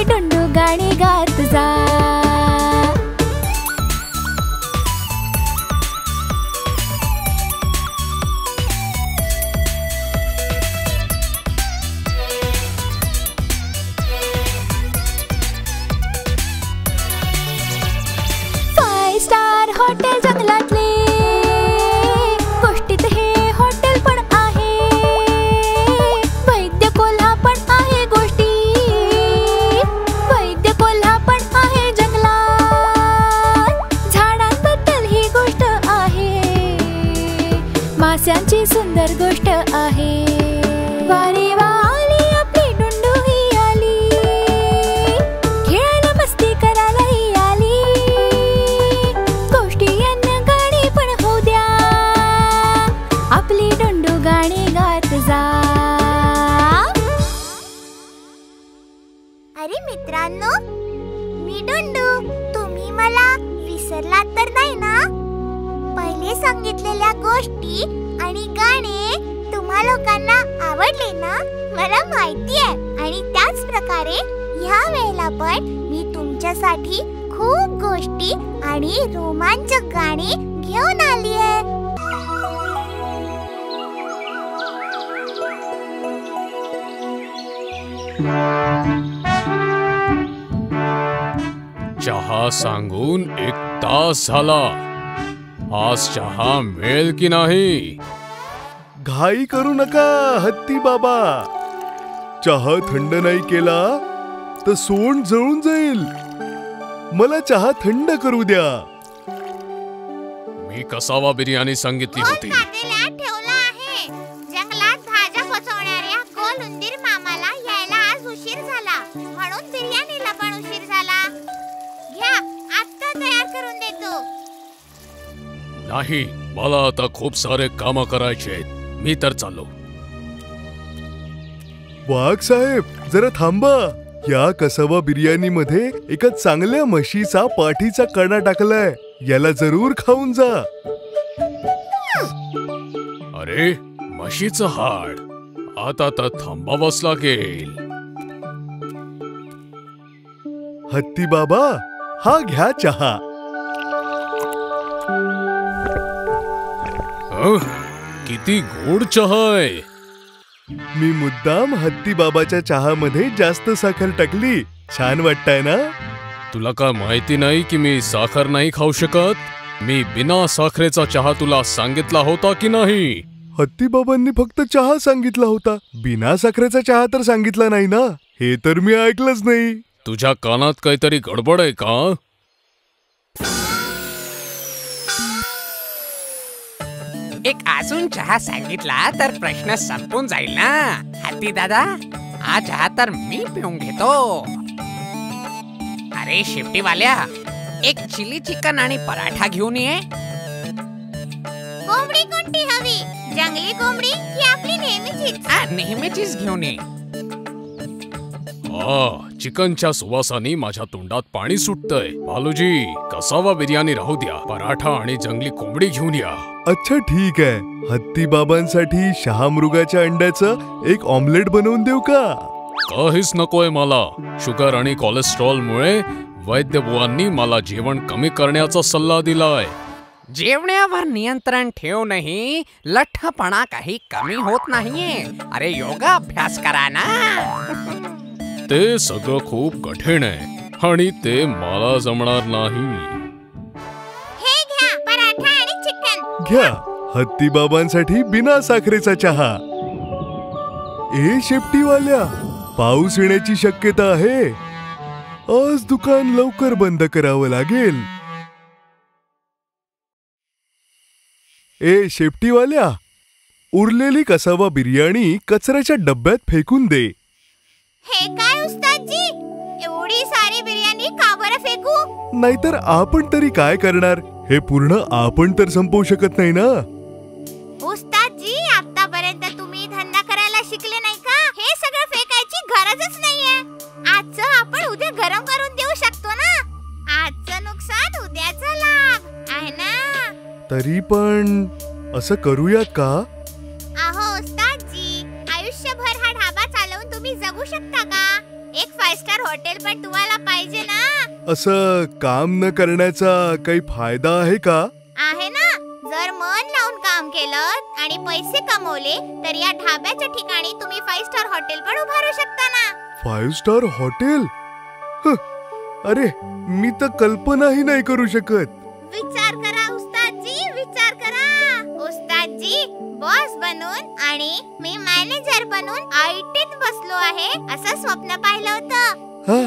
टुंडू गाणी गात जा. हॉटेल जंगलातले गोष्टीत हे हॉटेल पण आहे. वैद्य कोल्हा पण आहे गोष्टी, वैद्य कोल्हा पण आहे जंगलात. झाडांबद्दल ही गोष्ट आहे, मास्यांची सुंदर गोष्ट आहे. वारे वा आली आपली टुंडू ही आली, खेळायला मस्ती करायला ही आली. आपली टुंडू गाणी गात जा. अरे मित्रांनो, मी टुंडू. तुम्ही मला विसरलात तर नाही ना? पहिले सांगितलेल्या गोष्टी आणि गाणे तुम्हा लोकांना आवडले ना? मला माहिती आहे. आणि त्याच प्रकारे ह्या वेळेला पण मी तुमच्यासाठी खूप गोष्टी आणि रोमांचक गाणी घेऊन आली आहे. चहा सांगून 1 तास झाला. आज चहा मिळेल की नाही? घाई करू नका हत्ती बाबा. चहा थंड नाही केला तर सोंड जळून जाईल. मला चहा थंड करू द्या. मी कसावा बिर्याणी सांगितली होती. ठेवला आहे. जंगलात भाज्या फसवणाऱ्या गोल उंदीर मामाला यायला आज उशीर झाला, म्हणून बिर्याणीला पण उशीर झाला. घ्या, आता तयार करून देतो. नाही, मला आता खूप सारे काम करायचे आहेत. मी तर चाललो. वाघ साहेब, जरा थांबा. या कसावा बिर्याणी मध्ये एका चांगल्या म्हशीचा पाठीचा कणा टाकलाय. याला जरूर खाऊन जा. अरे, म्हशीचं हाड. आता तर थांबावंच लागेल. हत्ती बाबा, हा घ्या चहा. किती गोड चहा आहे. मी मुद्दाम हत्ती बाबाच्या चहामध्ये जास्त साखर टाकली. छान वाटतंय ना? तुला का माहिती नाही की मी साखर नाही खाऊ शकत? मी बिना साखरेचा चहा तुला सांगितला होता की नाही? हत्ती बाबांनी फक्त चहा सांगितला होता, बिना साखरेचा चहा तर सांगितला नाही ना. हे तर मी ऐकलंच नाही. तुझ्या कानात काहीतरी गडबड आहे का? एक अजून चहा सांगितला तर प्रश्न संपून जाईल ना. हत्ती दादा, हा चहा तर मी पिऊन घेतो. अरे शेपटीवाल्या, एक चिली चिकन आणि पराठा घेऊन ये. कोंबडी कोणती हवी? जंगली कोंबडी की आपली नेहमीचीच? नेहमीचीच घेऊन ये. चिकनच्या सुवासाने माझ्या तोंडात पाणी सुटतंय. भालूजी, कसावा बिर्याणी राहू द्या. पराठा आणि जंगली कोंबडी घेऊन या. अच्छा ठीक आहे. हत्ती बाबांसाठी शहामृगाच्या अंड्याचं एक ऑमलेट बनवून देऊ का? काहीच नकोय मला. शुगर आणि कोलेस्ट्रॉल मुळे वैद्यबुवांनी मला जेवण कमी करण्याचा सल्ला दिलाय. जेवणावर नियंत्रण ठेवूनही लठ्ठपणा काही कमी होत नाहीये. अरे योगाभ्यास करा ना. ते सगळं खूप कठीण आहे आणि ते मला जमणार नाही. हे घ्या, पराठा आणि चिकन. घ्या, हत्ती बाबांसाठी बिना साखरेचा चहा. ए शेपटीवाल्या, पाऊस येण्याची शक्यता आहे. आज दुकान लवकर बंद करावं लागेल. ए शेपटीवाल्या, उरलेली कसावा बिर्याणी कचऱ्याच्या डब्यात फेकून दे. हे काय उस्तादजी, एवढी सारी बिर्याणी का बरं फेकू? नाहीतर आपण तरी काय करणार? हे पूर्ण आपण तर संपवू शकत नाही ना. उस्तादजी, आतापर्यंत तुम्ही धंदा करायला शिकले नाही का? हे सगळं फेकायची गरजच नाहीये. आजचं आपण उद्या गरम करून देऊ शकतो ना. आजचं नुकसान उद्याचा लाभ आहे ना. तरी पण असं करूयात का? अहो उस्तादजी, आयुष्यभर हा ढाबा चालवून तुम्ही जगू शकता का? एक 5 स्टार हॉटेल पण तुम्हाला पाहिजे ना? असं काम न करण्याचा काही फायदा आहे का? आहे ना. जर मन लावून काम केलं आणि पैसे कमवले तर या ढाब्याच्या ठिकाणी तुम्ही 5 स्टार हॉटेल पण उभारू शकता ना. 5 स्टार हॉटेल? अरे मी तर कल्पनाही नाही करू शकत. विचार करा उस्तादजी, विचार करा. उस्तादजी बॉस बनून आणि मी मॅनेजर बनून आयटीत बसलो आहे असं स्वप्न पाहिलं होतं. हा,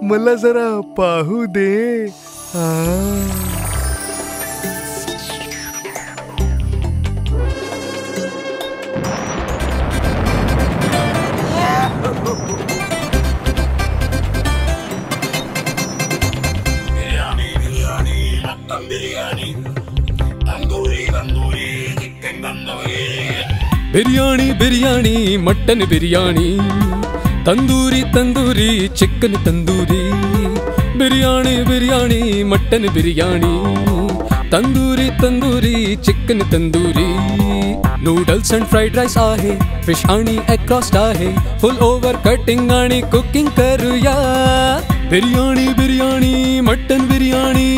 मला जरा पाहू दे. Biryani biryani mutton biryani tandoori tandoori chicken tandoori biryani biryani mutton biryani tandoori tandoori chicken tandoori noodles and fried rice आहे फिश आणि एग रोस्ट आहे फुल ओव्हर कटिंग आणि कुकिंग करूया biryani biryani mutton biryani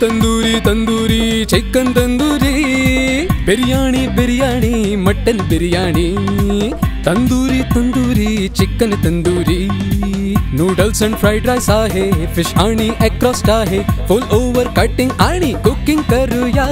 tandoori tandoori chicken tandoori biryani biryani mutton biryani tandoori tandoori chicken tandoori noodles and fried rice आहे फिश आणि एग रोस्ट आहे फुल ओव्हर कटिंग आणि कुकिंग करूया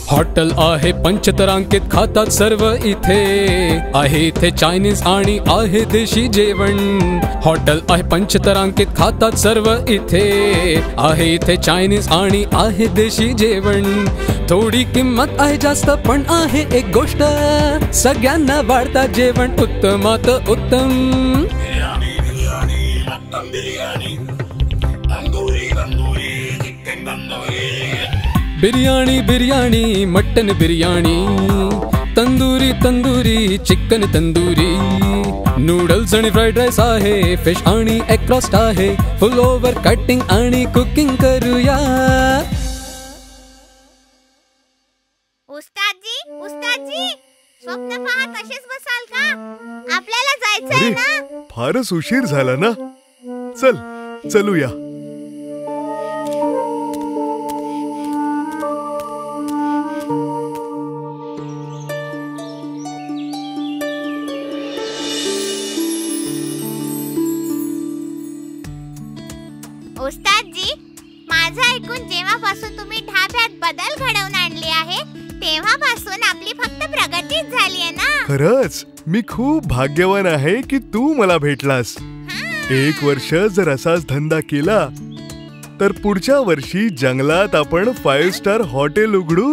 हॉटेल आहे पंचतारांकित खातात सर्व इथे आहे इथे चायनीज आणि आहे देशी जेवण हॉटेल आहे पंचतारांकित खातात सर्व इथे आहे इथे चायनीज आणि आहे देशी जेवण थोडी किंमत आहे जास्त पण आहे एक गोष्ट सगळ्यांना वाढतात जेवण उत्तमात उत्तम biryani biryani mutton biryani tandoori tandoori chicken tandoori noodles आणि फ्राईड राईस आहे फिश आणि एग रोस्ट आहे फुल ओव्हर कटिंग आणि कुकिंग करूया उस्तादजी उस्तादजी स्वप्न पाहत असेच बसाल का आपल्याला जायचंय ना फारच उशीर झाला ना चल चलूया उस्तादजी माझं ऐकून जेव्हापासून तुम्ही ढाब्यात बदल घडवून आणले आहे तेव्हापासून आपली फक्त प्रगतीच झाली आहे ना खरंच मी खूप भाग्यवान आहे की तू मला भेटलास 1 वर्ष जर असाच धंदा केला तर पुढच्या वर्षी जंगलात आपण 5 स्टार हॉटेल उघडू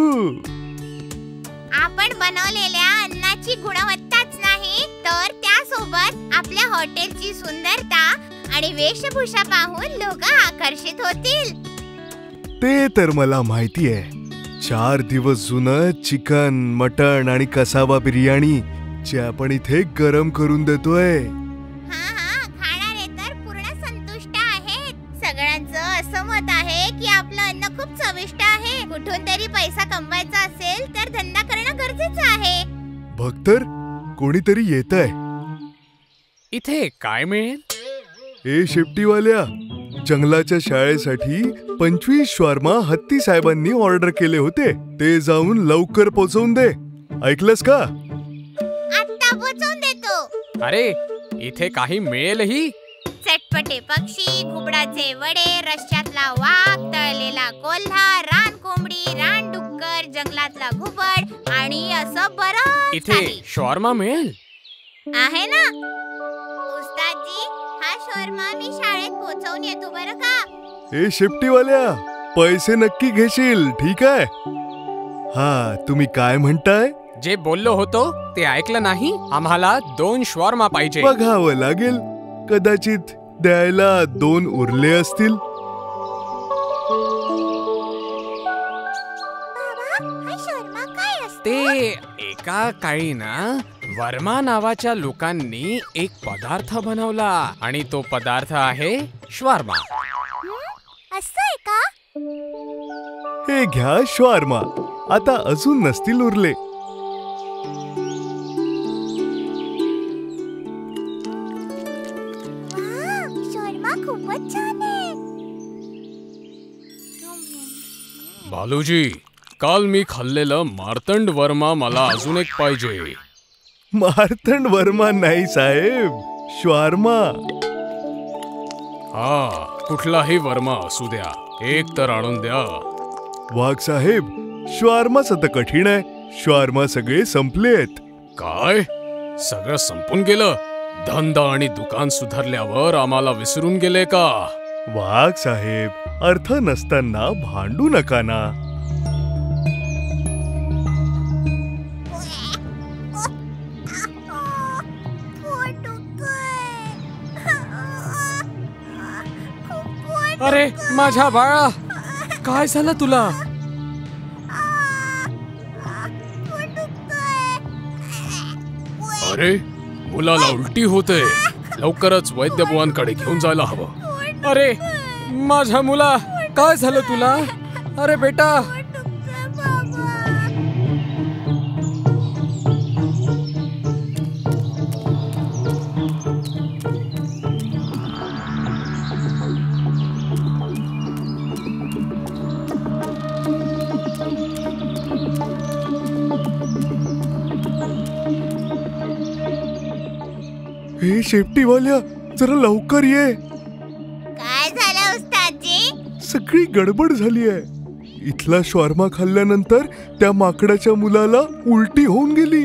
आपण बनवलेल्या अन्नाची गुणवत्ताच नाही तर त्यासोबत आपल्या हॉटेलची सुंदरता आणि वेशभूषा पाहून लोक आकर्षित होतील ते तर मला माहिती आहे 4 दिवस जुनं चिकन मटण आणि कसावा बिर्याणी जे आपण इथे गरम करून देतोय खाणारे तर पूर्ण संतुष्ट आहेत सगळ्यांचं असं मत आहे की आपलं अन्न खूप चविष्ट आहे कुठून तरी पैसा कमवायचा असेल तर धंदा करणं गरजेचं आहे बघ तर कोणीतरी येतंय इथे काय मिळेल ए शेपटीवाल्या जंगलाच्या शाळेसाठी 25 शॉर्मा हत्ती साहेबांनी ऑर्डर केले होते ते जाऊन लवकर पोहोचवून दे ऐकलंस का आता पोहोचवून देतो अरे इथे काही मिळेलही चटपटे पक्षी घुबडाचे वडे रश्श्यातला वाघ तळलेला कोल्हा रान कोंबडी रान डुक्कर जंगलातला घुबड आणि असं बरंच इथे शॉर्मा मिळेल आहे ना उस्तादजी हा शॉर्मा मी शाळेत पोहोचवून येतो बरं का ए शेपटीवाल्या पैसे नक्की घेशील ठीक आहे हा तुम्ही काय म्हणताय जे बोललो होतो ते ऐकलं नाही आम्हाला 2 शॉर्मा पाहिजे बघावं लागेल कदाचित द्यायला 2 उरले असतील बाबा हा शॉर्मा काय असतो ते एक एका काळी ना वर्मा नावाच्या लोकांनी एक पदार्थ बनवला आणि तो पदार्थ आहे श्वार्मा. असं आहे का? हे घ्या श्वार्मा. आता अजून नसतील उरले. शर्मा खूपच छान आहे. बालूजी, काल मी खाल्लेलं मार्तंड वर्मा मला अजून एक पाहिजे. मार्तंड वर्मा नाही साहेब, श्वार्मा. हा, कुठलाही वर्मा असू द्या, एक तर आणून द्या. वाघ साहेब, श्वार्माच तर कठीण आहे. श्वार्मा सगळे संपलेत. काय? सगळं संपून गेलं? धंदा आणि दुकान सुधारल्यावर आम्हाला विसरून गेले का? वाघ साहेब, अर्थ नसताना भांडू नका ना. अरे माझ्या बाळा, काय झालं तुला? अरे, मुलाला उलटी होते. लवकरच वैद्यबुवांकडे घेऊन जायला हवं. अरे माझ्या मुला, काय झालं तुला? अरे बेटा. हे शेपटीवाल्या, जरा लवकर ये. काय झालं उस्तादजी? सगळी गडबड झाली आहे. इथला श्वार्मा खाल्ल्यानंतर त्या माकडाच्या मुलाला उलटी होऊन गेली.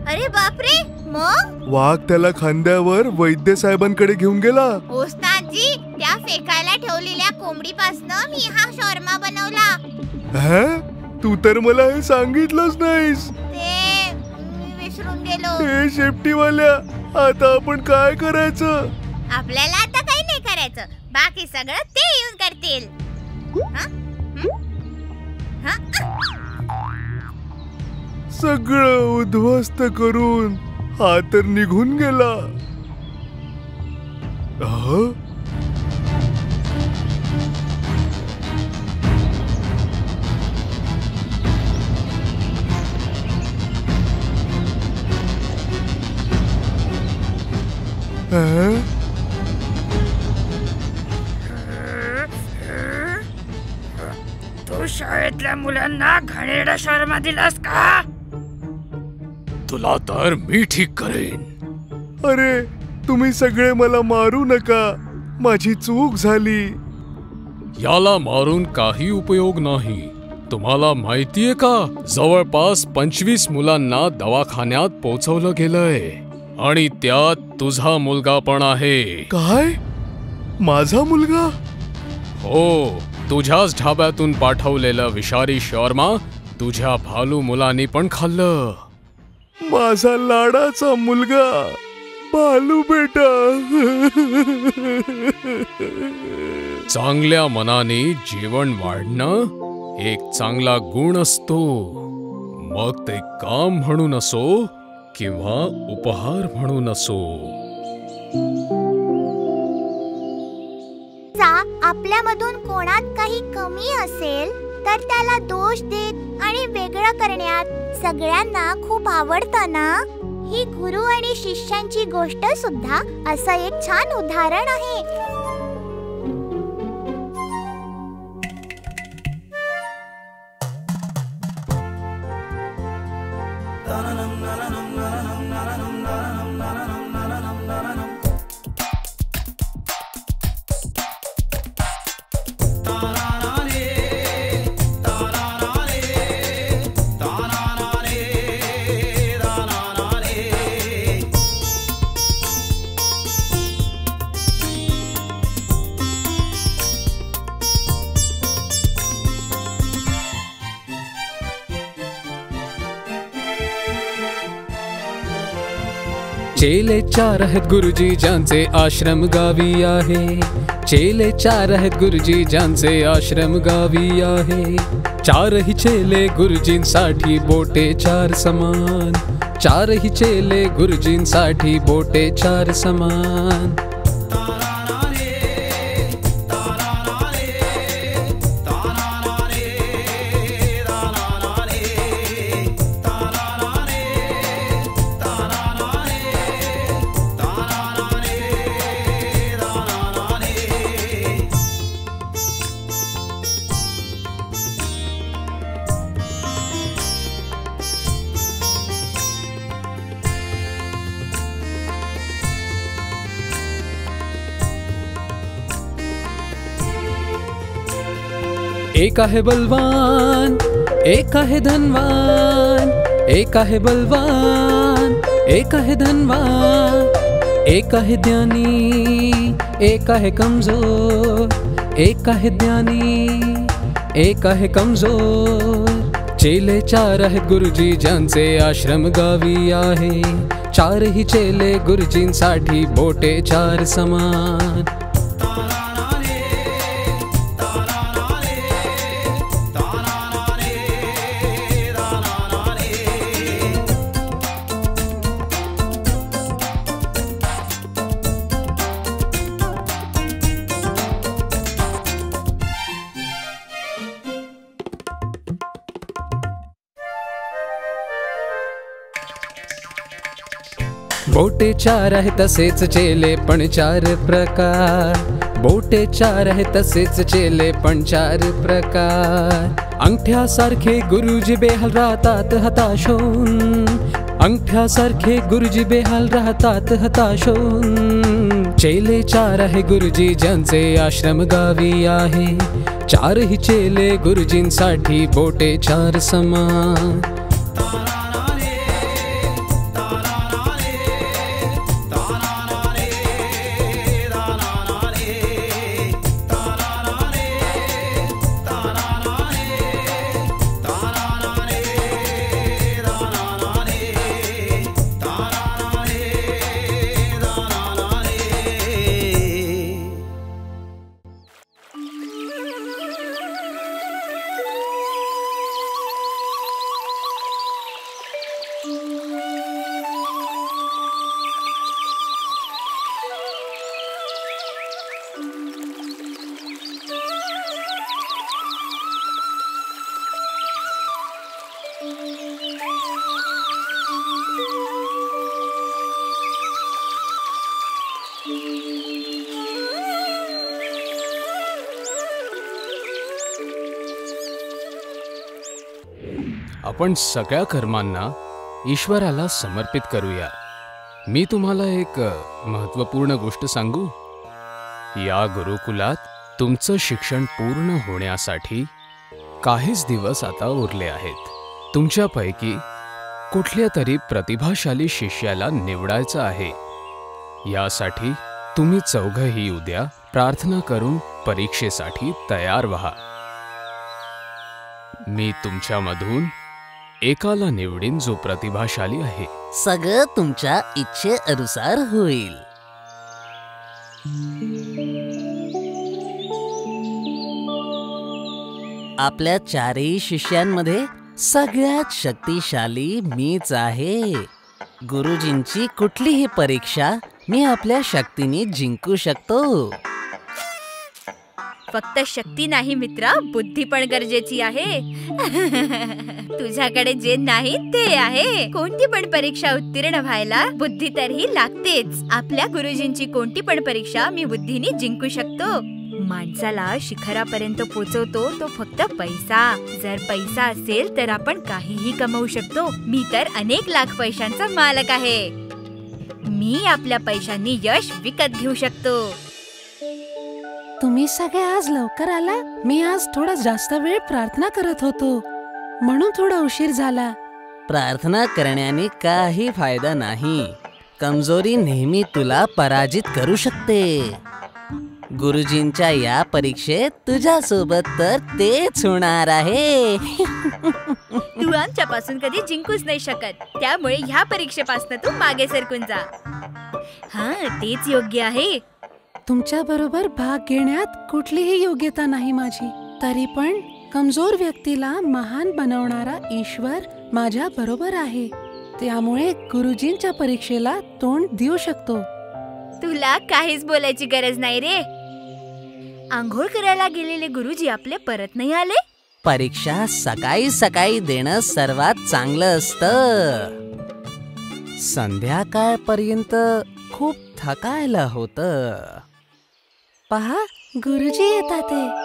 अरे बापरे, मग? वाघ त्याला खांद्यावर वैद्य साहेबांकडे घेऊन गेला. उस्तादजी, त्या फेकायला ठेवलेल्या कोंबडीपासनं मी हा शॉर्मा बनवला. हा? तू तर मला हे सांगितलंच नाहीस. ते मी विसरून गेलो. हे शेपटीवाल्या, आता आपण काय करायचं? आपल्याला आता काही नाही करायचं. बाकी सगळं ते येऊन करतील. सगळं उद्ध्वस्त करून हा तर निघून गेला. तू शाळेतल्या मुलांना घाणेरडा शॉर्मा दिलास का? तुला तर मी ठीक करेन. अरे, तुम्ही सगळे मला मारू नका. माझी चूक झाली. याला मारून काही उपयोग नाही. तुम्हाला माहितीये का, जवळपास 25 मुलांना दवाखान्यात पोहोचवलं गेलंय आणि त्यात तुझा मुलगा पण आहे. काय? माझा मुलगा? हो, तुझ्याच ढाब्यातून पाठवलेलं विषारी शॉर्मा तुझ्या भालू मुलांनी पण खाल्लं. माझा लाडाचा मुलगा भालू बेटा. चांगल्या मनाने जेवण वाढणं एक चांगला गुण असतो. मग ते काम म्हणून असो किंवा उपहार म्हणून असो. आपल्यामधून कोणात काही कमी असेल तर त्याला दोष देत आणि वेगळं करण्यात सगळ्यांना खूप आवडतं ना. ही गुरु आणि शिष्यांची गोष्ट सुद्धा असं एक छान उदाहरण आहे. चेले 4 आहेत गुरुजी ज्यांचे आश्रम गावी आहे. चेले 4 आहेत गुरुजी ज्यांचे आश्रम गावी आहे. चारही चेले गुरुजींसाठी बोटे चार समान, चारही चेले गुरुजींसाठी बोटे चार समान. एक आहे बलवान, एक आहे धनवान, एक आहे बलवान, एक आहे धनवान, एक आहे ज्ञानी, एक आहे कमजोर, एक आहे ज्ञानी, एक आहे कमजोर. चेले चार आहेत गुरुजी ज्यांचे आश्रम गावी आहे, चारही चेले गुरुजींसाठी बोटे चार समान. बोटे चार आहे तसेच चेले पण चार प्रकार, बोटे चार आहे तसेच चेले पण चार प्रकार. अंगठ्यासारखे गुरुजी बेहाल राहतात हताश होऊन, अंगठ्यासारखे गुरुजी बेहाल राहतात हताश होऊन. चेले चार आहे गुरुजी ज्यांचे आश्रम गावी आहे, चारही चेले गुरुजींसाठी बोटे चार समान. आपण सगळ्या कर्मांना ईश्वराला समर्पित करूया. मी तुम्हाला एक महत्त्वपूर्ण गोष्ट सांगू. या गुरुकुलात तुमचं शिक्षण पूर्ण होण्यासाठी काहीच दिवस आता उरले आहेत. तुमच्यापैकी कुठल्या तरी प्रतिभाशाली शिष्याला निवडायचं आहे. यासाठी तुम्ही चौघही उद्या प्रार्थना करून परीक्षेसाठी तयार व्हा. मी तुमच्यामधून एकाला निवडीन जो प्रतिभाशाली आहे. सगळं तुमच्या इच्छेनुसार होईल. आपल्या चारही शिष्यांमध्ये सगळ्यात शक्तिशाली मीच आहे. गुरुजींची कुठलीही परीक्षा मी आपल्या शक्तीने जिंकू शकतो. फक्त शक्ती नाही मित्रा, बुद्धी पण गरजेची आहे. तुझ्याकडे जे नाही ते आहे. कोणती पण परीक्षा उत्तीर्ण व्हायला बुद्धी तरीही लागतेच. आपल्या गुरुजींची कोणती पण परीक्षा मी बुद्धीने जिंकू शकतो. माणसाला शिखरापर्यंत पोहोचवतो तो फक्त पैसा. जर पैसा असेल तर आपण काहीही कमवू शकतो. मी तर अनेक लाख पैशांचा मालक आहे. मी आपल्या पैशांनी यश विकत घेऊ शकतो. तुम्ही सगळे आज लवकर आला. मी आज थोडा जास्त वेळ प्रार्थना करत होतो म्हणून थोडा उशीर झाला. प्रार्थना करण्याने काही फायदा नाही. कमजोरी नेहमी तुला पराजित करू शकते. गुरुजींच्या या परीक्षेत तुझ्या सोबत तर तेच होणार आहे. तू आमच्यापासून कधी जिंकूच नाही शकत. त्यामुळे ह्या परीक्षेपासून तू मागे सरकून जा. हा, तेच योग्य आहे. तुमच्या बरोबर भाग घेण्यात कुठलीही योग्यता नाही माझी. तरी पण कमजोर व्यक्तीला महान बनवणारा ईश्वर माझ्या बरोबर आहे. त्यामुळे गुरुजींच्या परीक्षेला तोंड देऊ शकतो. तुला काहीच बोलायची गरज नाही रे. आंघोळ करायला गेलेले गुरुजी आपले परत नाही आले. परीक्षा सकाळी सकाळी देणं सर्वात चांगलं असतं. संध्याकाळपर्यंत खूप थकायला होतं. पहा, गुरुजी येतात ते.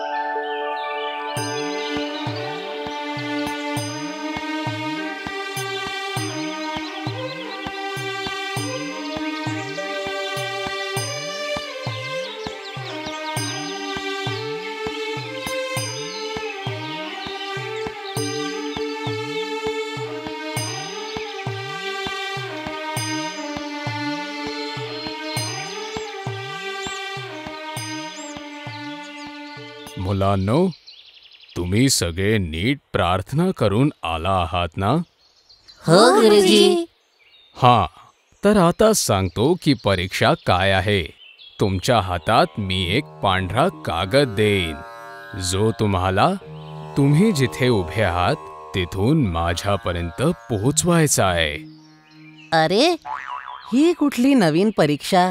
मुलांनो, तुम्ही सगळे नीट प्रार्थना करून आला आहात ना? हो गुरुजी. हां, तर आता सांगतो की परीक्षा काय आहे. तुमच्या हातात मी एक पांढरा कागद देईन, जो तुम्ही जिथे उभे आहात तिथून माझ्यापर्यंत पोहोचवायचा आहे. अरे, ही कुठली नवीन परीक्षा?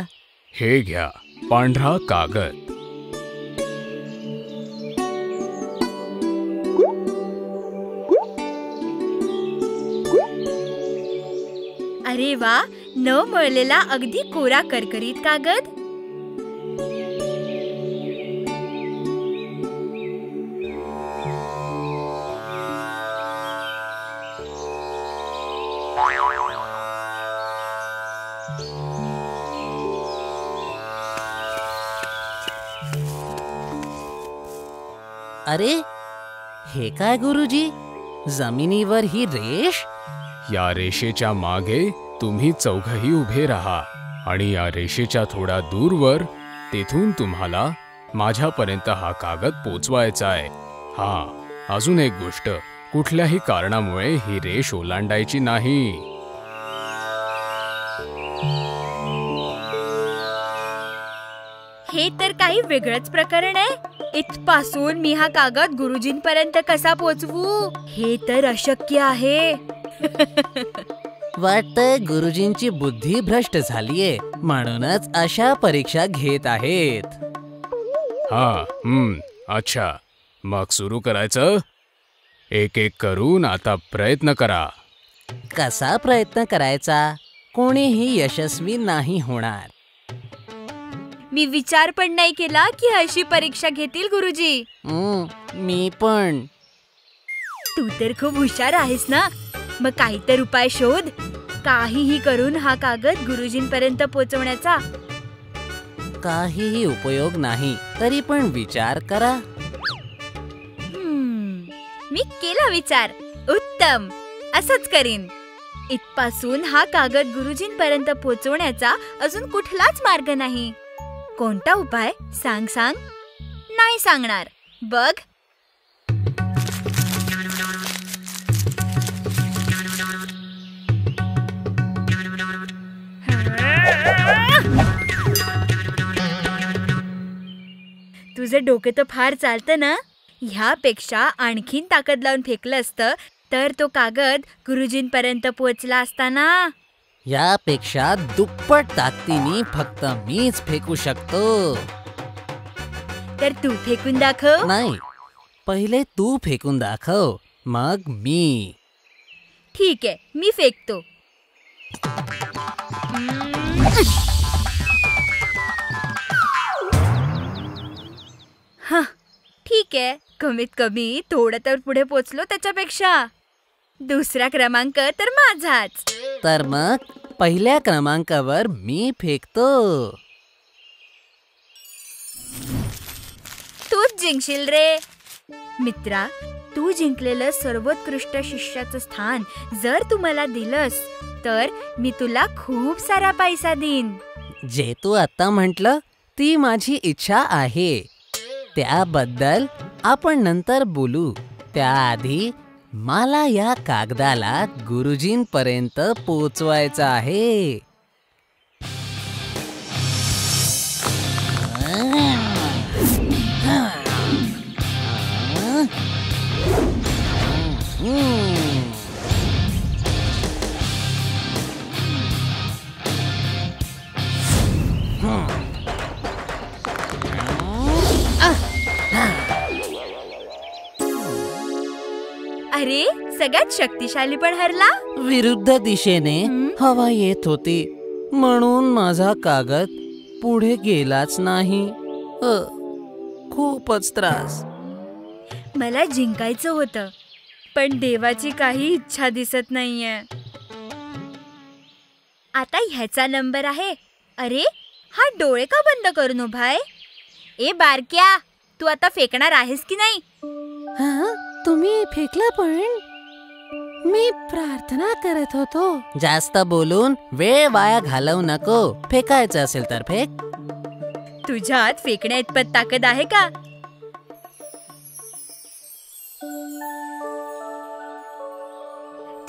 हे घ्या पांढरा कागद. अरे वा, न मळलेला अगदी कोरा करकरीत कागद. अरे, हे काय गुरुजी? जमिनीवर ही रेष? या रेषेच्या मागे तुम्ही चौघही उभे राहा आणि या रेषेच्या थोडा दूरवर तेथून तुम्हाला माझ्यापर्यंत हा कागद पोचवायचा आहे. हां, अजून एक गोष्ट, कुठल्याही कारणामुळे ही रेष ओलांडायची नाही. हे तर काही वेगळंच प्रकरण आहे. इथपासून मी हा कागद गुरुजींपर्यंत कसा पोचवू? हे तर अशक्य आहे. वाटतंय गुरुजींची बुद्धी भ्रष्ट झालीये, म्हणूनच अशा परीक्षा घेत आहेत. हां, अच्छा, मग सुरू करायचं. एक एक करून आता प्रयत्न करा. कसा प्रयत्न करायचा? कोणीही यशस्वी नाही होणार. मी विचार पण नाही केला की अशी परीक्षा घेतील गुरुजी. मी पण. तू तर खूप हुशार आहेस ना. मग काही तर उपाय शोध. काहीही करून हा कागद गुरुजींपर्यंत पोहोचवण्याचा. काहीही उपयोग नाही, तरी पण विचार करा. मी केला विचार. उत्तम, असंच करीन. इथपासून हा कागद गुरुजींपर्यंत पोहोचवण्याचा अजून कुठलाच मार्ग नाही. कोणता उपाय? सांग. नाही सांगणार. बघ. तुझं डोकं तर फार चालतं ना. ह्यापेक्षा आणखीन ताकद लावून फेकलं असतं तर तो कागद गुरुजींपर्यंत पोहोचला असता ना. यापेक्षा दुप्पट ताकदीने फक्त मीच फेकू शकतो. तर तू फेकून दाखव. नाही, पहिले तू फेकून दाखव, मग मी. ठीक आहे, मी फेकतो. ठीक आहे, कमीत कमी थोडं तर पुढे पोचलो त्याच्यापेक्षा. दुसरा क्रमांक तर माझाच. तर मग पहिल्या क्रमांकावर मी फेकतो. तूच जिंकशील रे. मित्रा, तू जिंकलेलं सर्वोत्कृष्ट शिष्याचं स्थान जर तू मला दिलंस तर मी तुला खूप सारा पैसा देईन. जे तू आता म्हटलं ती माझी इच्छा आहे. त्याबद्दल आपण नंतर बोलू. त्याआधी मला या कागदाला गुरुजींपर्यंत पोचवायचं आहे. सगळ्यात शक्तिशाली पण हरला. विरुद्ध दिशेने हवा येत होती म्हणून माझा कागद पुढे गेलाच नाही. खूपच त्रास. मला जिंकायचं होतं पण देवाची काही इच्छा दिसत नाहीये. आता ह्याचा नंबर आहे. अरे हा डोळे का बंद करून उभा आहे? ए बारक्या, तू आता फेकणार आहेस की नाही? हा, तुम्ही फेकला पण मी प्रार्थना करत होतो. जास्त बोलून वेळ वाया घालवू नको. फेकायचं असेल तर फेक. तुझ्यात फेकण्या इतपत ताकद आहे का?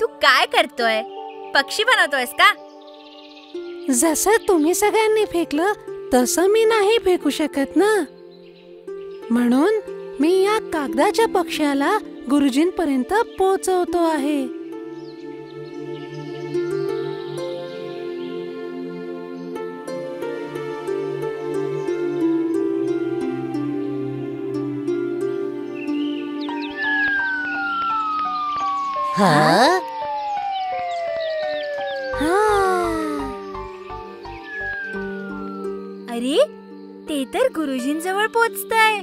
तू काय करतोय? पक्षी बनवतोयस का? जसं तुम्ही सगळ्यांनी फेकलं तसं मी नाही फेकू शकत ना. म्हणून मी या कागदाच्या पक्ष्याला गुरुजींपर्यंत पोहोचवतो आहे. हा, अरे ते तर गुरुजींजवळ पोचतंय.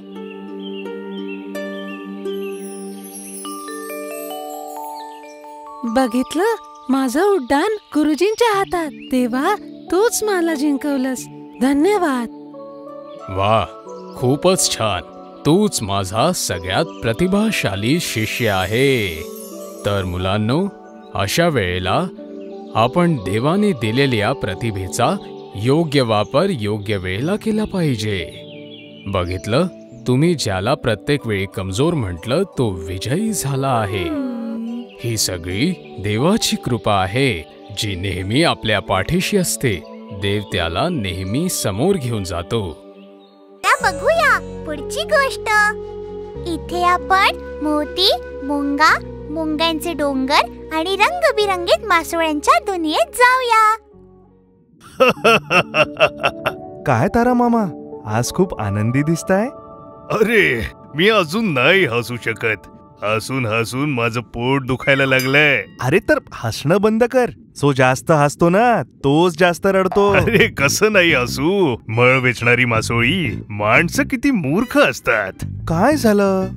बघितलं, माझं उड्डाण गुरुजींच्या हातात. देवा, तूच मला जिंकवलंस. धन्यवाद. वा, खूपच छान. तूच माझा सगळ्यात प्रतिभाशाली शिष्य आहे. तर मुलांनो, अशा वेळेला आपण देवाने दिलेल्या प्रतिभेचा योग्य वापर योग्य वेळेला केला पाहिजे. बघितलं, तुम्ही ज्याला प्रत्येक वेळी कमजोर म्हटलं तो विजयी झाला आहे. ही सगळी देवाची कृपा आहे जी नेहमी आपल्या पाठीशी असते. देव त्याला नेहमी समोर घेऊन जातो. बघूया पुढची गोष्ट. इथे आपण मोती, मुंगा, मुंग्यांचे डोंगर आणि रंगबिरंगीत मासोळ्यांच्या दुनियेत जाऊया. काय तारा मामा, आज खूप आनंदी दिसताय. अरे, मी अजून नाही हसू शकत. हसून हसून माझं पोट दुखायला लागलंय. अरे तर हसणं बंद कर. जो जास्त हसतो ना तोच जास्त रडतो. अरे कसं नाही हसू. मळ वेचणारी मासोळी माणसं किती मूर्ख असतात. काय झालं?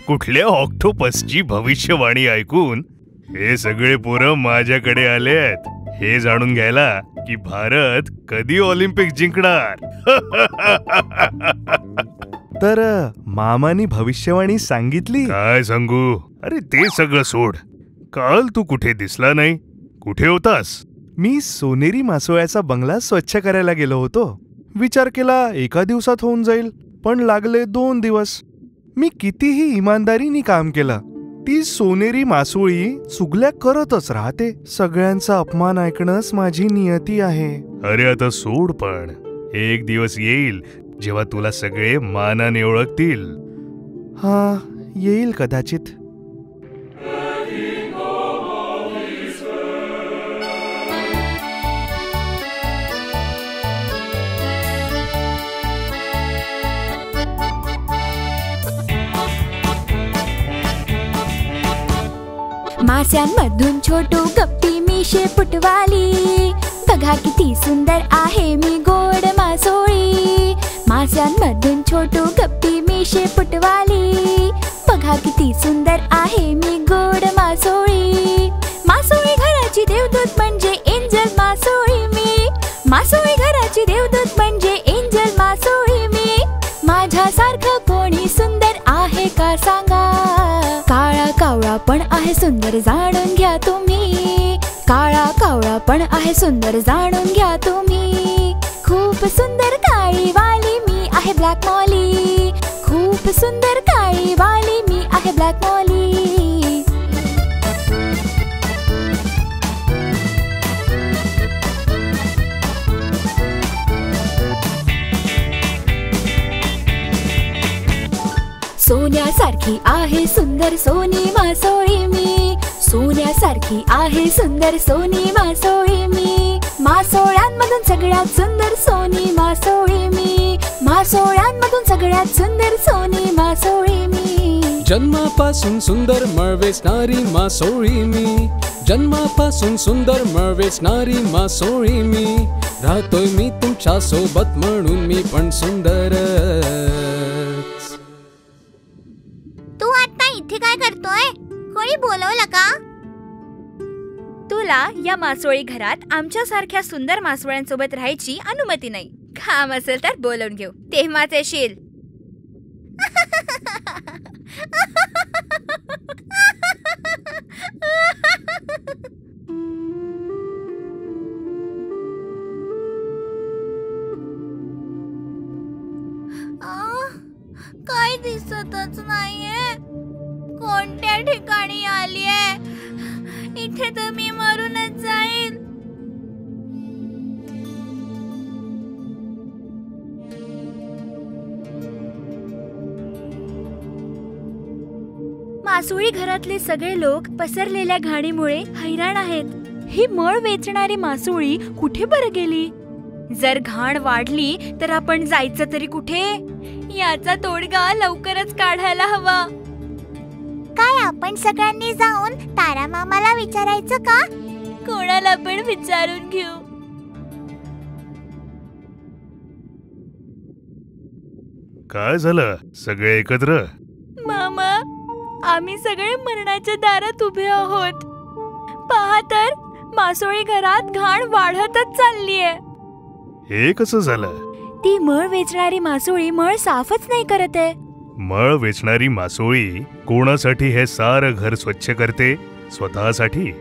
कुठल्या ऑक्टोपसची भविष्यवाणी ऐकून हे सगळे पोरं माझ्याकडे आलेत हे जाणून घ्यायला की भारत कधी ऑलिम्पिक जिंकणार. तर मामानी भविष्यवाणी सांगितली. काय सांगू? अरे ते सगळं सोड. काल तू कुठे दिसला नाही. कुठे होतास? मी सोनेरी मासोळ्याचा बंगला स्वच्छ करायला गेलो होतो. विचार केला एका दिवसात होऊन जाईल, पण लागले 2 दिवस. मी कितीही इमानदारीने काम केलं. ती सोनेरी मासोळी चुगल्या करतच राहते. सगळ्यांचा अपमान ऐकणंच माझी नियती आहे. अरे आता सोड, पण एक दिवस येईल जेव्हा तुला सगळे मानाने ओळखतील. हा, येईल कदाचित. मास्यांमधून छोटू गप्पी मिशे फुटवाली. बघा किती सुंदर आहे मी गोड मासोळी. मास्यांमधून छोटू गप्पी मिशे फुटवाली. बघा किती सुंदर आहे मी गोड मासोळी. मासोळी घराची देवदूत म्हणजे एंजल मासोळी मी. मासोळी घराची देवदूत म्हणजे एंजल मासोळी मी. माझ्यासारखं कोणी सुंदर आहे का सांगा. काळा कावळा पण आहे सुंदर जाणून घ्या तुम्ही. काळा कावळा पण आहे सुंदर जाणून घ्या तुम्ही. खूप सुंदर काळी वाली मी आहे ब्लॅक मॉली. खूप सुंदर काळी वाली मी आहे ब्लॅक मॉली. सोन्यासारखी आहे सुंदर सोनी मासोळी मी. सोन्यासारखी आहे सुंदर सोनी मासोळी मी. मासोळ्यांमधून सगळ्यात सुंदर सोनी मासोळी मी. मासोळ्यांमधून सगळ्यात सुंदर सोनी मासोळी मी. जन्मापासून सुंदर मळ वेचणारी मासोळी मी, जन्मापासून सुंदर मळ वेचणारी मासोळी मी, राहतोय मी तुमच्या सोबत म्हणून मी पण सुंदरच. तू आता इथे काय करतोय? कोणी बोलवलं का? तुला या मासोळी घरात आमच्यासारख्या सुंदर मासोळ्यांसोबत राहायची अनुमती नाही. काम असेल तर बोलवून घेऊ, तेव्हाच येशील. काय दिसतच नाहीये. कोणत्या ठिकाणी आलीये? इथे तर मी मरूनच जाईन. मासोळी घरातले सगळे लोक पसरलेल्या घाणीमुळे हैराण आहेत. ही मळ वेचणारी मासोळी कुठे बरं गेली? जर घाण वाढली तर आपण जायचं तरी कुठे? याचा तोडगा लवकरच काढायला हवा. काय आपण सगळ्यांनी जाऊन तारा मामाला विचारायचं का? कोणाला पण विचारून घेऊ. काय झालं? सगळे एकत्र? मामा, आम्ही सगळे मरणाच्या दारात उभे आहोत. पहा तर, मासोळी घरात घाण वाढतच चाललीये. हे कसं झालं? ती मळ वेचणारी मासोळी मळ साफच नाही करत आहे. मळ वेचणारी मासोळी कोणासाठी हे सारं घर स्वच्छ करते? स्वतःसाठी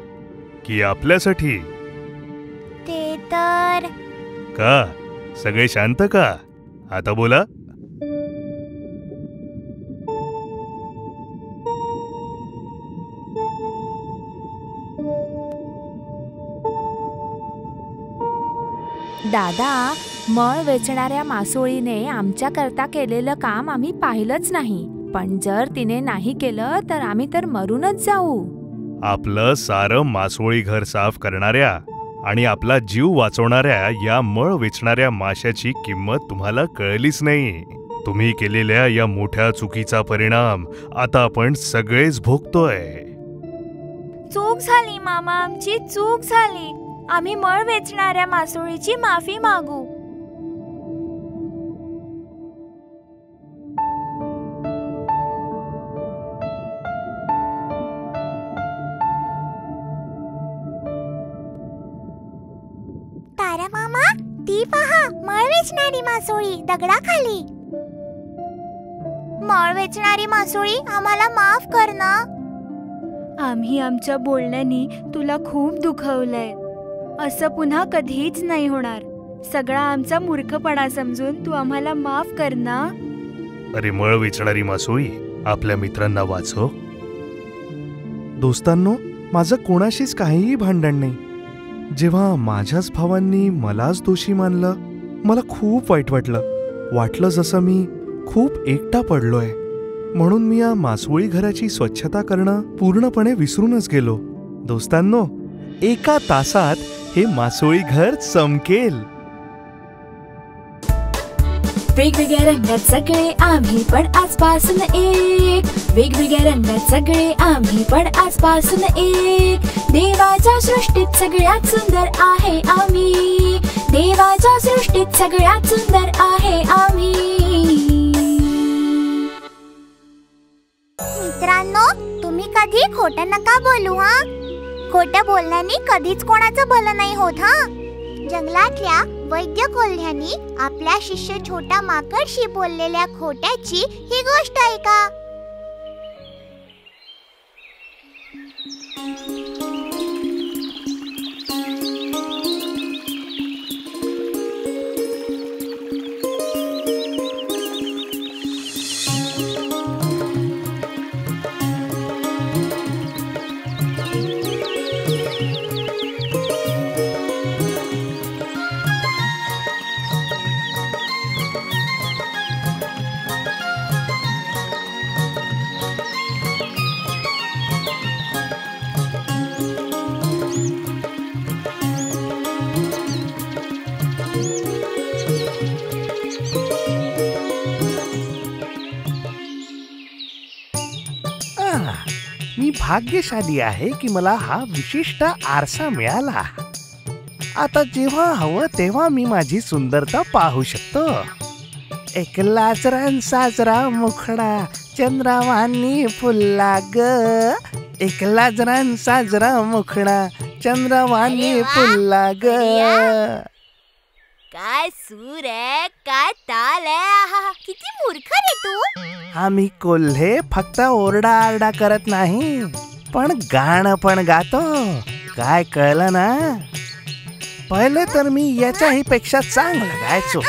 की आपल्यासाठी? ते तर का सगळे शांत का? आता बोला. दादा, मळ वेचणाऱ्या मासोळीने आमच्याकरता केलेलं काम आम्ही पाहिलंच नाही. पण जर तिने नाही केलं तर आम्ही तर मरूनच जाऊ. आपलं सारं मासोळी घर साफ करणाऱ्या आणि आपला जीव वाचवणाऱ्या या मळ वेचणाऱ्या माशाची किंमत तुम्हाला कळलीच नाही. तुम्ही केलेल्या या मोठ्या चुकीचा परिणाम आता आपण सगळेच भोगतोय. चूक झाली मामा, आमची चूक झाली. आम्ही मळ वेचणाऱ्या मासोळीची माफी मागू. तारा मामा, ती पहा, मळ वेचणारी मासोळी दगडाखाली. मळ वेचणारी मासोळी, आम्हाला माफ कर ना. आम्ही आमच्या बोलण्यानी तुला खूप दुखवलंय. असं पुन्हा कधीच नाही होणार. सगळा आमचा मूर्खपणा समजून तू आम्हाला माफ कर ना. अरे मळ वेचणारी मासोळी, आपल्या मित्रांना वाचव. दोस्तांनो, माझं कोणाशीच काहीही भांडण नाही. जेव्हा माझ्याच भावांनी मलाच दोषी मानलं, मला खूप वाईट वाटलं जसं मी खूप एकटा पडलोय. म्हणून मी या मासोळी घराची स्वच्छता करणं पूर्णपणे विसरूनच गेलो. दोस्तांनो, 1 तासात हे मासोळी घर चमकेल. वेगवेगळ्या रंगात सगळे आम्ही पण आजपासून एक. वेगवेगळ्या रंगात सगळे आम्ही पण आजपासून एक. देवाच्या सृष्टीत सगळ्यात सुंदर आहे आम्ही. देवाच्या सृष्टीत सगळ्यात सुंदर आहे आम्ही. मित्रांनो, तुम्ही कधी खोटं नका बोलू हा. खोटं बोलण्याने कधीच कोणाचं भलं नाही होत हा. जंगलातल्या वैद्य कोल्ह्यानी आपल्या शिष्य छोटा माकडशी बोललेल्या खोट्याची ही गोष्ट ऐका. भाग्यशाली आहे की मला हा विशिष्ट आरसा मिळाला. आता जेव्हा हवं तेव्हा मी माझी सुंदरता पाहू शकतो. एक लाजरा साजरा मुखडा चंद्रवाणी फुलला ग. एक लाजरा साजरा मुखडा चंद्रवाणी अरे वा, फुलला ग. काय सूर आहे, काय ताल आहे. आहा, किती मूर्ख रे तू. आम्ही कोल्हे फक्त ओरडा करत नाही, पण गाणं पण गातो. काय कळलं ना? पहिले तर मी याच्याही पेक्षा चांगलं गायचो,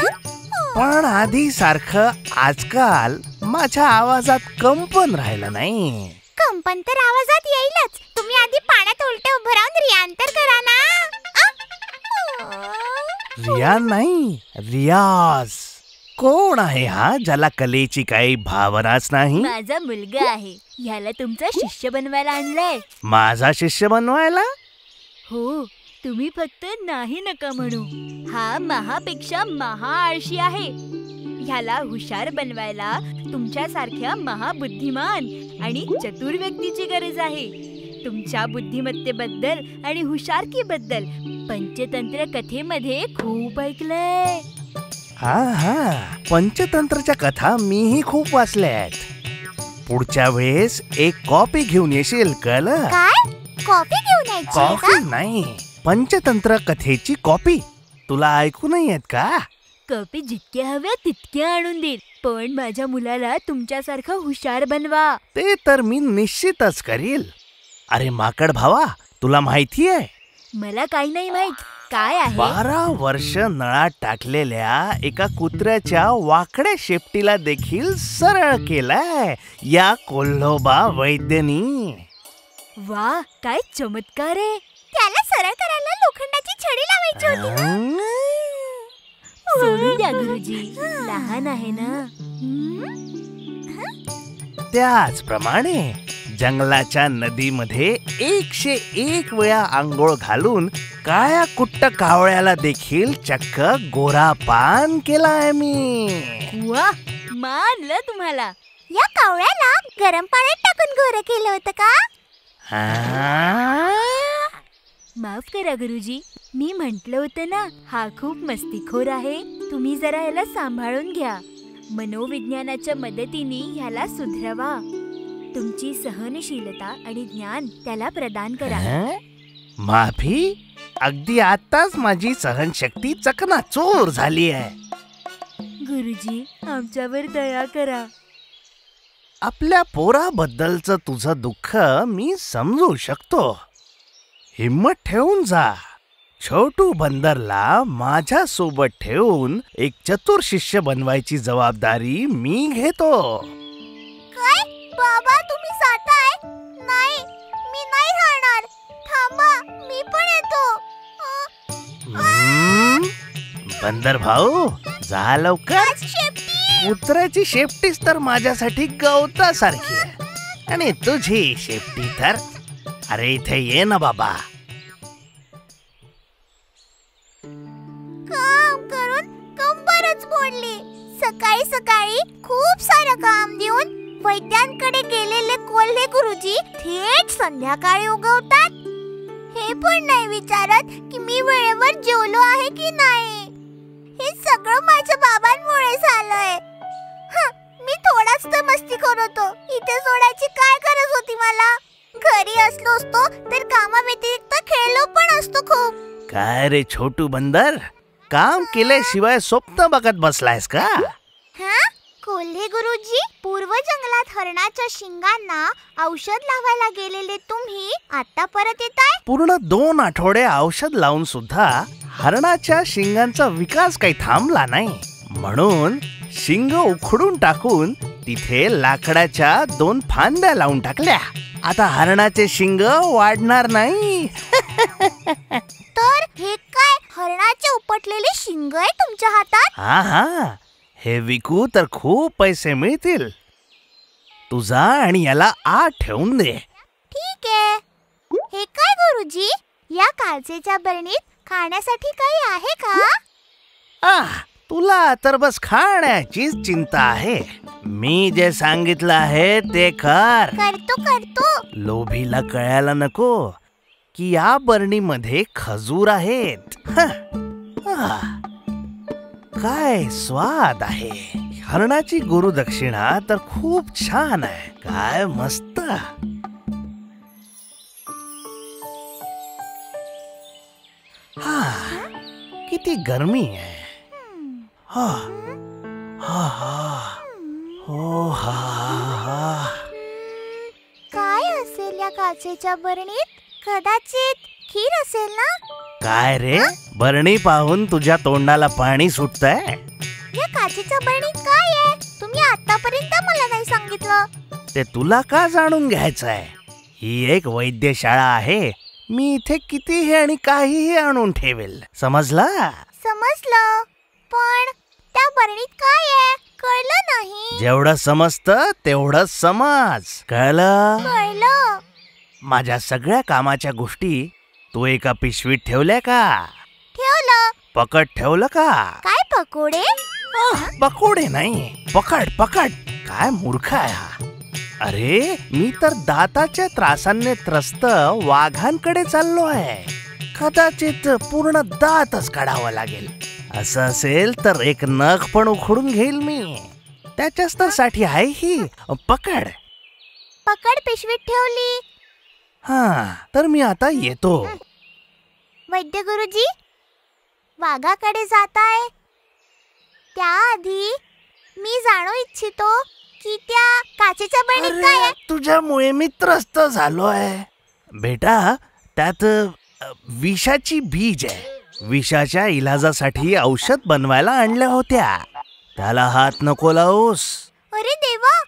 पण आधी सारखं आजकाल माझ्या आवाजात कंपन राहिलं नाही. कंपन तर आवाजात येईलच. तुम्ही आधी पाण्यात उलटे उभं राहून रियांतर करा ना. रिया नाही, रियाज. कोण आहे हा ज्याला कलेची काही भावनाच नाही? माझा मुलगा आहे. ह्याला तुमचा शिष्य बनवायला आणलंय. माझा शिष्य बनवायला? हो, तुम्ही फक्त नाही नका म्हणू. हा महापेक्षा महाआळशी आहे. ह्याला हुशार बनवायला तुमच्यासारख्या महाबुद्धिमान आणि चतुर व्यक्तीची गरज आहे. तुमच्या बुद्धिमत्तेबद्दल आणि हुशारकीबद्दल पंचतंत्र कथेमध्ये खूप ऐकलंय. हा, पंचतंत्रच्या कथा मीही खूप वाचल्या आहेत. पुढच्या वेळेस एक कॉपी घेऊन येशील, कळलं? काय? कॉफी घेऊन यायची कॉफी नाही, पंचतंत्र कथेची कॉपी. तुला ऐकू नाही येत का? कॉपी जितक्या हव्या तितक्या आणून देईल, पण माझ्या मुलाला तुमच्यासारखं हुशार बनवा. ते तर मी निश्चितच करील. अरे माकड भावा, तुला माहितीये मला काही नाही माहित. काय आहे? 12 वर्ष नळात टाकलेल्या एका कुत्र्याच्या वाकड्या शेपटीला देखील सरळ केलाय या कोल्होबा वैद्यनी. वा, काय चमत्कार आहे. त्याला सरळ करायला लोखंडाची छडी लावायची होती ना. सोडून द्या गुरुजी, लहान आहे ना. त्याचप्रमाणे जंगलाच्या नदीमध्ये 101 वेळा आंघोळ घालून काळ्या कुट्ट कावळ्याला देखील चक्क गोरा पान केलाय मी. वा, मानलं तुम्हाला. या कावळ्याला गरम पाण्यात टाकून गोरं केलं होतं का? माफ करा गुरुजी, मी म्हंटल होतं ना, हा खूप मस्तीखोर आहे. तुम्ही जरा याला सांभाळून घ्या. मनोविज्ञानाच्या मदतीने ह्याला सुधरवा. तुमची सहनशीलता आणि ज्ञान त्याला प्रदान करा. माफी? अगदी आताच माझी सहनशक्ती चकनाचूर झाली आहे. गुरुजी, आमच्यावर दया करा. आपल्या पोराबद्दलचं तुझं दुःख मी समजू शकतो. हिम्मत ठेवून जा. छोटू बंदरला माझ्या सोबत ठेवून एक चतुर शिष्य बनवायची जबाबदारी मी घेतो. काय बाबा, तुम्ही जाताय? नाही, मी नाही राहणार. थांबा, मी पण येतो. बंदर भाऊ, जा लवकर. कुत्र्याची शेपटीच तर माझ्यासाठी गवतासारखी आहे, आणि तुझी शेपटी तर. अरे इथे ये ना बाबा. काम करून कंबरच मोडली. सकाळी सकाळी खूप सारं काम देऊन वैद्यांकडे गेलेले कोल्हे गुरुजी थेट संध्याकाळी उगवतात. हे पण नाही विचारत की मी वेळेवर जेवलो आहे की नाही. हे सगळं माझ्या बाबांमुळे झालंय. मी थोडाच तर मस्तीखोर होतो. इथे सोडायची काय गरज होती मला? घरी असलो असतो तर कामाव्यतिरिक्त खेळलो पण असतो खूप. काय रे छोटू बंदर, काम केल्याशिवाय स्वप्न बघत बसलायस का? कोल्हे गुरुजी, पूर्व जंगलात हरणाच्या शिंगांना औषध लावायला गेलेले तुम्ही आता परत येताय? पूर्ण 2 आठवडे औषध लावून सुद्धा हरणाच्या शिंगांचा विकास काही थांबला नाही. म्हणून शिंग उखडून टाकून तिथे लाकडाच्या 2 फांद्या लावून टाकल्या. आता हरणाचे शिंग वाढणार नाही. तर हे काय, हरणाचे उपटलेले शिंग आहे तुमच्या हातात? हा, हे विकू तर खूप पैसे मिळतील. तुझा आणि याला आत ठेवून दे. ठीक आहे. हे काय गुरुजी, या कालचेच्या बरणीत खाण्यासाठी काही आहे का? तुला तर बस खाण्याचीच चिंता आहे. मी जे सांगितलं आहे ते कर. करतो. लोभीला कळायला नको की या बरणीमध्ये खजूर आहेत. काय स्वाद आहे. हरणाची गुरुदक्षिणा तर खूप छान आहे. काय मस्त. किती गरमी आहे. काय असेल या काचेच्या बरणीत? कदाचित खीर असेल ना? काय रे, बरणी पाहून तुझ्या तोंडाला पाणी सुटतंय? या काचेच्या बरणीत काय आहे? तुम्ही आतापर्यंत मला नाही सांगितलं. ते तुला का जाणून घ्यायचंय? ही एक वैद्यशाळा आहे. मी इथे कितीही आणि काहीही आणून ठेवेल. समजलं? समजलं, पण त्या बरणीत काय आहे कळलं नाही. जेवढं समजतं तेवढं समज. कळलं? कळलं. माझ्या सगळ्या कामाच्या गोष्टी तू एका पिशवीत ठेवल्या का? ठेवलं. पकड ठेवलं का? काय पकोडे? पकोडे नाही, पकड पकड. काय मूर्ख आहे हा. अरे मी तर दाताच्या त्रासाने त्रस्त वाघांकडे चाललो आहे. कदाचित पूर्ण दातच काढावा लागेल. असं असेल तर एक नख पण उखडून घेईल मी. त्याच्याच तर साठी आहे ही. पकड. पकड पिशवीत ठेवली. तर मी आता येतो. वैद्य गुरुजी, वाघाकडे जाताय त्याआधी मी जाणू इच्छितो की त्या काचेच्या बरणीत काय आहे. तुझ्यामुळे मी त्रस्त झालोय बेटा. त्यात विषाची बीज आहे. विषाच्या इलाजासाठी औषध बनवायला आणल्या होत्या. त्याला हात नको लावूस. अरे देवा,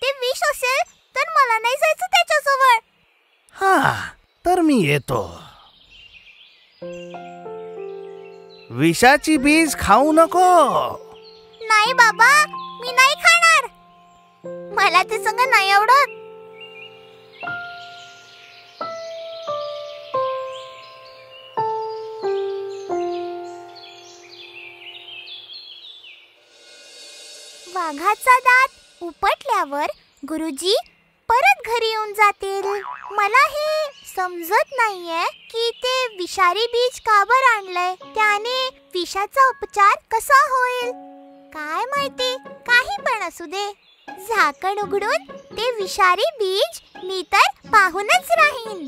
ते विष असेल तर मला नाही जायचं त्याच्याजवळ. तर मी येतो. विषाची बीज खाऊ नको. नाही बाबा, मी नाही खाणार. मला ते संग नाही आवडत. वाघाचा दात उपटल्यावर गुरुजी परत घरी येऊन जातील. मला हे समजत नाहीये की ते विषारी बीज का बरं आणलंय. त्याने विषाचा उपचार कसा होईल काय माहिती. काही पण असू दे, झाकण उघडून ते विषारी बीज मी तर पाहूनच राहीन.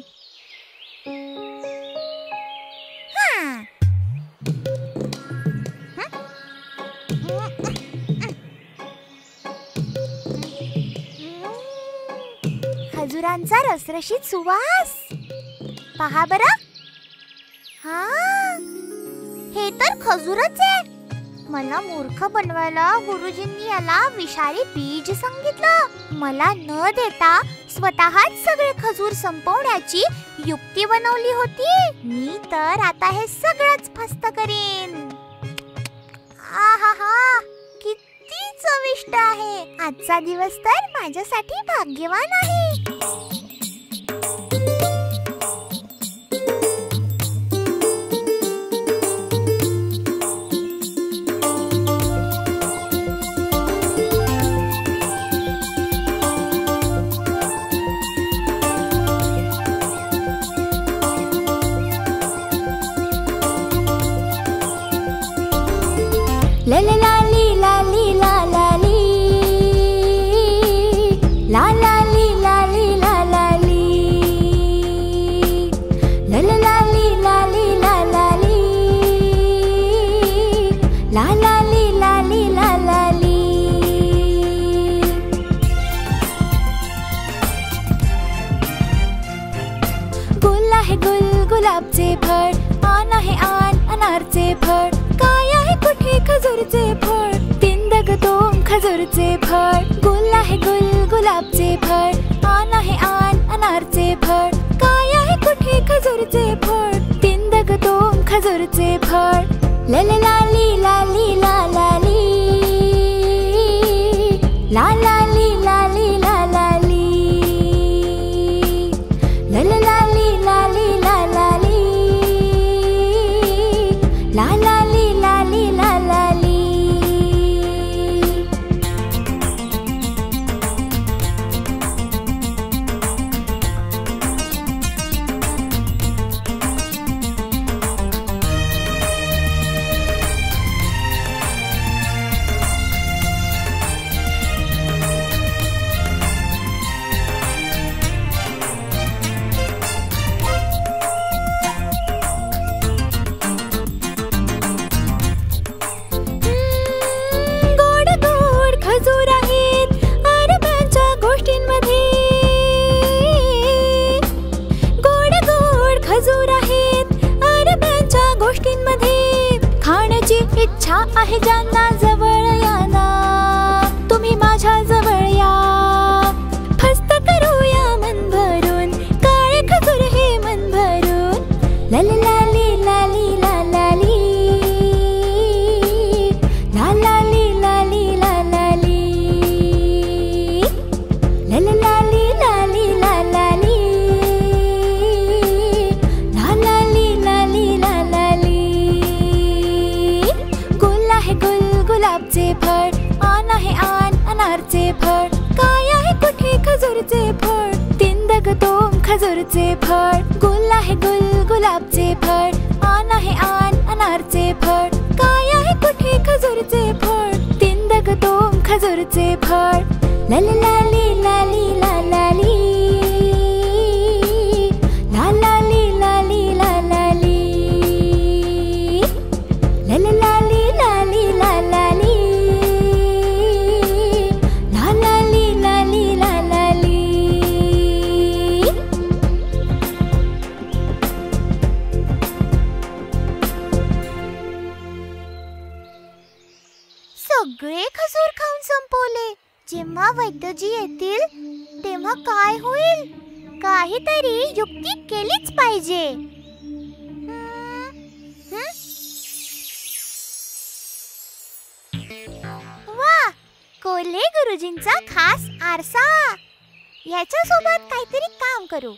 खजुरांचा रसरशीत सुवास पहा बरं. हे तर खजूरच आहे. मला मूर्ख बनवायला गुरुजींनी याला विषारी बीज सांगितलं. मला न देता स्वतःच सगळे खजूर संपवण्याची युक्ती बनवली होती. मी तर आता हे सगळंच फस्त करीन. आहा, किती चविष्ट आहे. आजचा दिवस तर माझ्यासाठी भाग्यवान आहे. ला ला ला ली ला ली ला ला ली ला ला ली ला ली ला ला ली ला ला ला ली ला ली ला ला ली ला ला ली ला ली ला ला ली. गुल आहे गुल गुलाबचे फळ. आन आहे आन अनारचे फळ. काय आहे कुठे खजूरचे फळ. तिंदग दोम खजूरचे फळ. गुल आहे गुल गुलाबचे फळ. आन आहे आन अनारचे फळ. काय आहे कुठे खजूरचे फळ. तिंदग दोम खजूरचे फळ. ला ला ला ली ला ली ला ला ली ला ला ली ला ली ला ला ली ला ला ला ली ला ली ला ला ली ला ला ली ला ली ला ला ली. आन आहे आन अनारचे फळ, काय आहे कुठे खजूरचे फळ, तिंदग तोम खजूरचे फळ, गुल आहे गुल गुलाबचे फळ, आन आहे आन अनारचे फळ, काय आहे कुठे खजूरचे फळ, तिंदग तोम खजूरचे फळ. ला ला लाली लाली ला लाली, ला लाली लाली ला लाली, ला ला लाली लाली ला लाली, ला लाली लाली ला लाली. सगळे खजूर खाऊन संपवले. जेव्हा वैद्यजी येतील तेव्हा काय होईल? काहीतरी युक्ती केलीच पाहिजे. वा, कोल्हे गुरुजींचा खास आरसा. याच्यासोबत काहीतरी काम करू.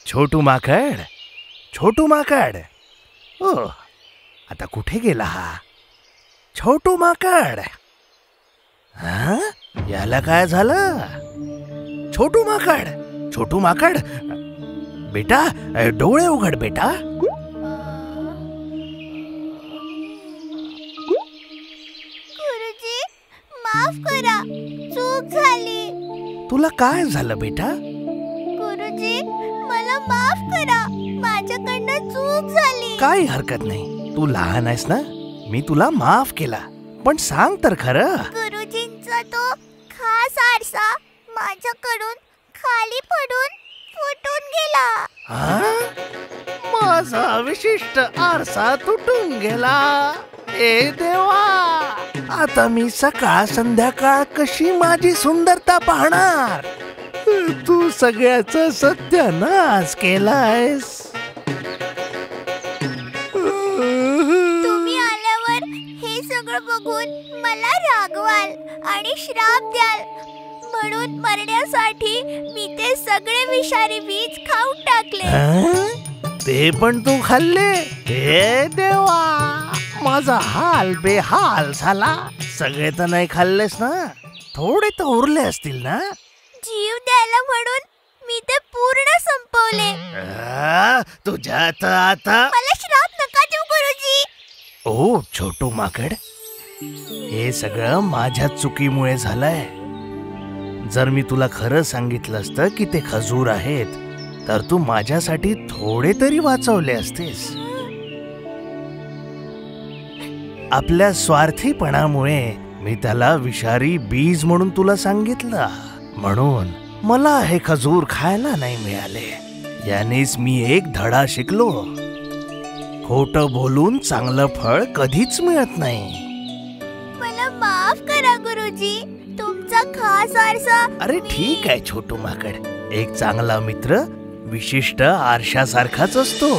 छोटू माकड, छोटू माकड. ओ, आता कुठे गेला हा छोटू माकड? हा, याला काय झालं? छोटू माकड, छोटू माकड, बेटा डोळे उघड बेटा. गुरुजी, माफ करा, चूक झाली. तुला काय झालं बेटा? गुरुजी, मला माफ करा, माझ्याकडनं चूक झाली. काही हरकत नाही, तू लहान आहेस ना, मी तुला माफ केला. पण सांग तर खरं. गुरुजींचा तो खास आरसा माझ्याकडून खाली पडून फुटून गेला. माझा विशिष्ट आरसा तुटून गेला. ए देवा, आता मी सकाळ संध्याकाळ कशी माझी सुंदरता पाहणार? तू सगळ्याचा सत्यानाश केलायस. तुम्ही आल्यावर हे सगळं बघून मला रागवाल आणि श्राप द्याल, म्हणून मरण्यासाठी मी ते सगळे विषारी बीज खाऊन टाकले. ते पण तू खाल्ले? हे देवा, माझा हाल बेहाल झाला. सगळे तर नाही खाल्लेस ना, थोडे तर उरले असतील ना. जीव द्यायला म्हणून मी ते पूर्ण संपवले. तुझ्या आता मला श्राप नका देऊ गुरुजी. ओ छोटू माकड, हे सगळं माझ्या चुकीमुळे झालंय. जर मी तुला खरं सांगितलं असतं की ते खजूर आहेत, तर तू माझ्यासाठी थोडे तरी वाचवले असतेस. आपल्या स्वार्थीपणामुळे मी त्याला विषारी बीज म्हणून तुला सांगितलं, म्हणून मला हे खजूर खायला नाही मिळाले. यानेच मी एक धडा शिकलो. खोटं बोलून चांगलं फळ कधीच मिळत नाही. मला माफ करा गुरुजी, तुमचा खास आरसा. अरे ठीक आहे छोटू माकड, एक चांगला मित्र विशिष्ट आरशासारखाच असतो.